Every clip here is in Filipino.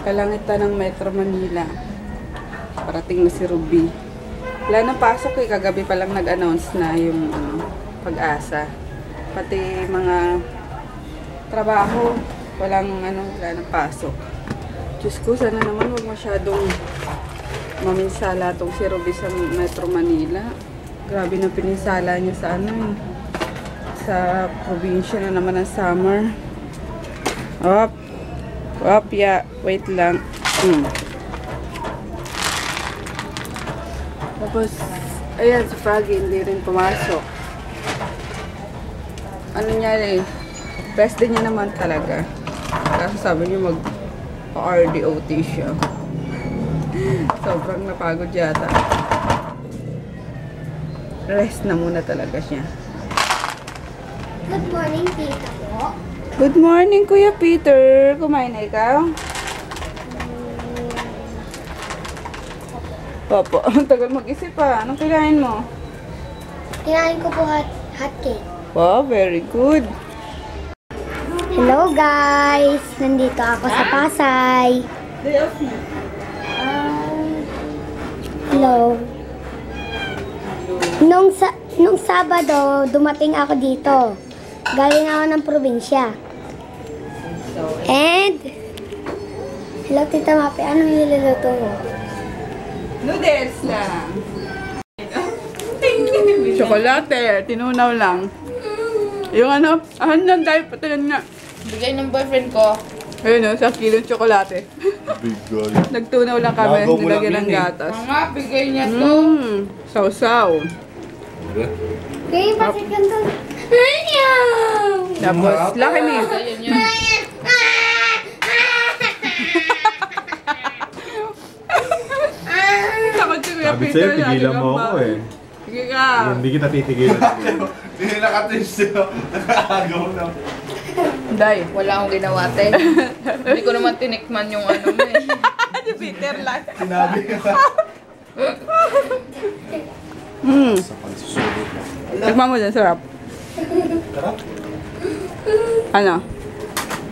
Kalangitan ng Metro Manila. Parating na si Ruby. Wala nang pasok eh. Kagabi pa lang nag-announce na yung Pag-asa. Pati mga trabaho. Wala nang pasok. Diyos ko, sana naman huwag masyadong maminsala tong si Ruby sa Metro Manila. Grabe na pininsala niya sa sa probinsya na naman ng summer. Ya. Wait lang. Tapos, ayan, si Froggy hindi rin pumasok. Ano niya eh, best din niya naman talaga. Kasi sabi niya mag-RDOT siya. Sobrang napagod yata. Rest na muna talaga siya. Good morning, tita po. Good morning, Kuya Peter. Kumain na ikaw? Opo, ang tagal mag-isip pa. Anong kinain mo? Kinain ko po hot cake. Wow, very good. Hello guys! Nandito ako sa Pasay. Hello. Nung Sabado, dumating ako dito. Galing ako ng probinsya. And, hello Tita Mapi, anong niluluto mo? Noodles lang. Chocolate, tinunaw lang. Yung ano lang tayo, patalan nga. Bigay ng boyfriend ko. Ayun o, sa kilong tsokolate. Bigay. Nagtunaw lang kami, nilagyan ng gatas. Mga bigay niya to. Sausaw. Okay, bakit ganda? Tapos, laki ni. Ayun yun. Takot si Kuya Sabi Peter. sa'yo, tigilan mo ako eh. Sige ka. Hindi kita titigilan. Hindi nakatisyo. Nakagaw na. Day. Wala akong ginawa, te. Hindi ko naman tinikman yung ano mo eh. Si Peter lang. Sinabi ka. Tikman mo dyan, sarap. Sarap. Ano?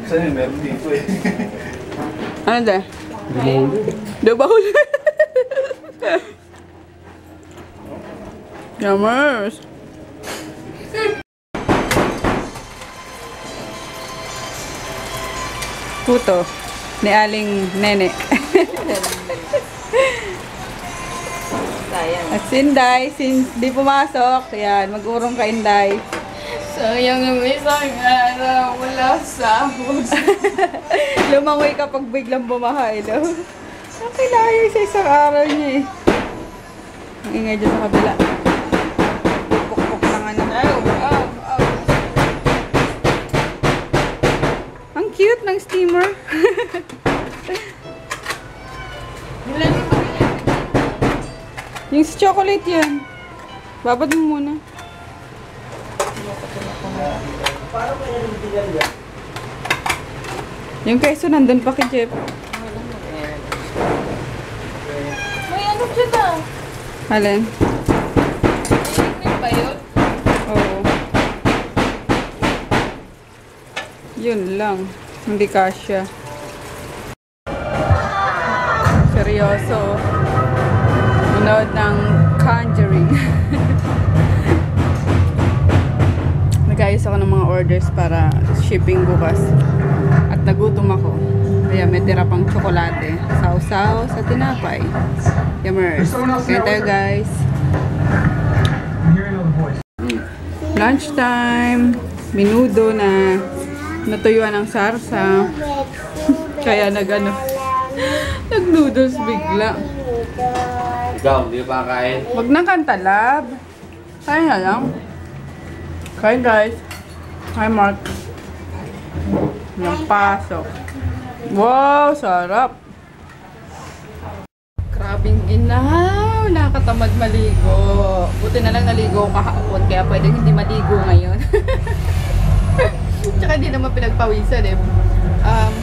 Saan yun? Meron dito eh. Ano dyan? Hindi mo huli. Di ba huli? Yummers! Puto ni Aling Nene. At si Inday, since di pumasok, yan, mag-urong ka Inday. Sayang yung isang araw, wala sahod. Lumangoy kapag biglang bumahay, no? Ang kailangan sa isang araw niya eh. Ang ingay dyan sa kabila. Pukpuk ng ano. Ang cute ng steamer. Yung si chocolate yan. Babad mo muna. Yung queso nandun pa kay Jeff. May ano dyan ah. Alin? May ba yun? Oo. Yun lang. Hindi kasya. Seryoso. Manood ng Conjuring. Nag-ayos ako ng mga orders para shipping bukas. At nagutom ako. Kaya may tira pang tsokolate. Sausaw sa tinapay. Yummers. Kaya tayo guys. Lunchtime. Minudo na natuyuan ng sarsa. Kaya nag-noodles bigla. Ikaw, di ba kain? Wag na kantalab. Kain na lang. Kain guys. Hi Mark. Pasok. Wow, sarap. Grabing ginaw. Nakakatamad maligo. Buti na lang naligo kahapon. Kaya pwedeng hindi maligo ngayon. Tsaka hindi naman pinagpawisan eh.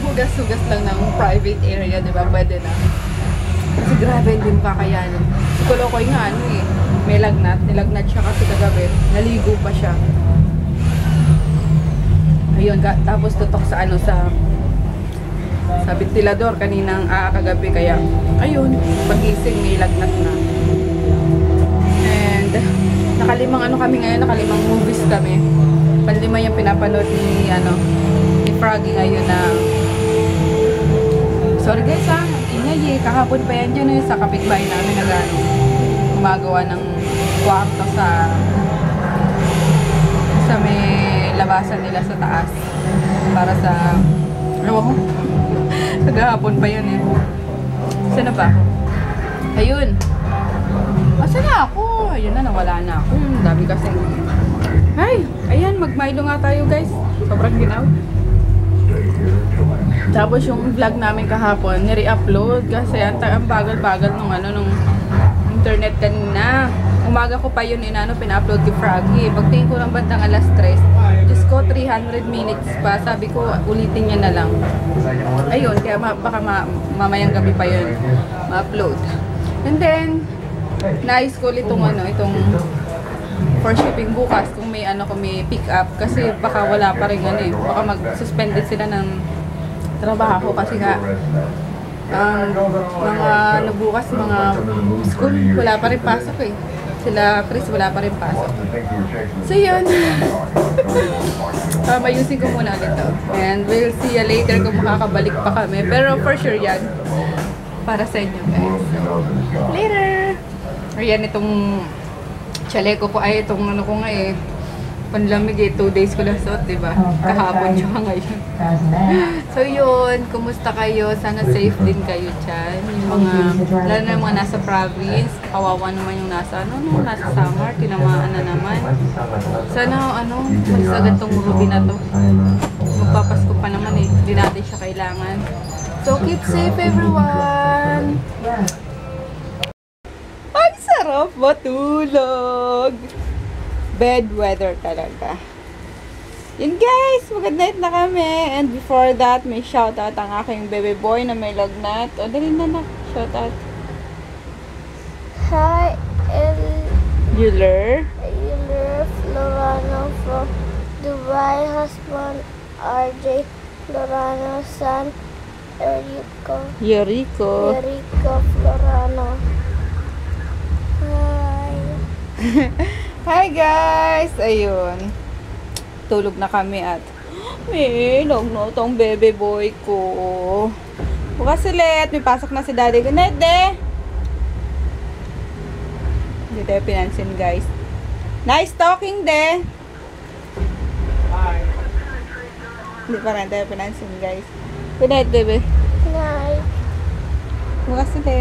Hugas-hugas lang ng private area, di ba? Pwede na. Kasi grabe, hindi mo kakayanin. Si Kolokoy nga, may lagnat. Nilagnat siya kasi kagabi. Naligo pa siya. Ayun, tapos tutok sa sa ventilador kaninang kagabi. Kaya, ayun, pagising may lagnat na. And, nakalimang ano kami ngayon, nakalimang movies kami. Panlima yung pinapanood ni Froggy ngayon na sorry guys ha, ingay eh, kahapon pa yan dyan sa kapitbahay namin gumagawa ng kwarto sa may labasan nila sa taas para sa kahapon pa yan eh. Saan na ba? Ayun, asa na ako? Ayun na, nawala na ako. Dami kasi. Ay, ayan, mag-Milo nga tayo guys. Sobrang ginaw. Tapos yung vlog namin kahapon, nire-upload kasi ang bagal-bagal nung internet kanina. Umaga ko pa yun pina-upload kay Froggy. Pagtingin ko ng bandang alas 3, Diyos ko, 300 minutes pa. Sabi ko, ulitin niya na lang. Ayun, kaya baka mamayang gabi pa yun ma-upload. And then, nais ko ulit itong for shipping bukas kung may pick up kasi baka wala pa rin baka mag-suspended sila ng trabaho kasi nga mga bukas mga school wala pa rin pasok eh. Sila Chris wala pa rin pasok. So yun. Mayusin ko muna ulit to. And we'll see you later kung makakabalik pa kami. Pero for sure yan para sa inyo guys. So, later! Ayan itong chaleco ko ay itong ko nga eh. Panlamig eh. 2 days ko lang suot, diba? Kahapon siya ngayon. So yun, kumusta kayo? Sana safe din kayo dyan. Yung lalo na yung mga nasa province. Kawawa naman yung nasa summer. Tinamaan na naman. Sana malis agad tong Ruby na to. Magpapasko pa naman eh. Hindi natin siya kailangan. So keep safe everyone! Ay, sarap matulog! Bed weather talaga. Yun guys, maganda night na kami. And before that, may shoutout ang aking baby boy na may lagnat. O, dali na. Shoutout. Hi, Euler. Florano from Dubai, husband RJ Florano, son Yuriko. Florano. Hi. Hi guys! Ayun. Tulog na kami at may lagnat ang baby boy ko. Bukas ulit. May pasok na si daddy. Good night, de! Hindi tayo pinansin, guys. Nice talking, de! Bye. Hindi pa rin tayo pinansin, guys. Good night, baby. Night. Bukas ulit.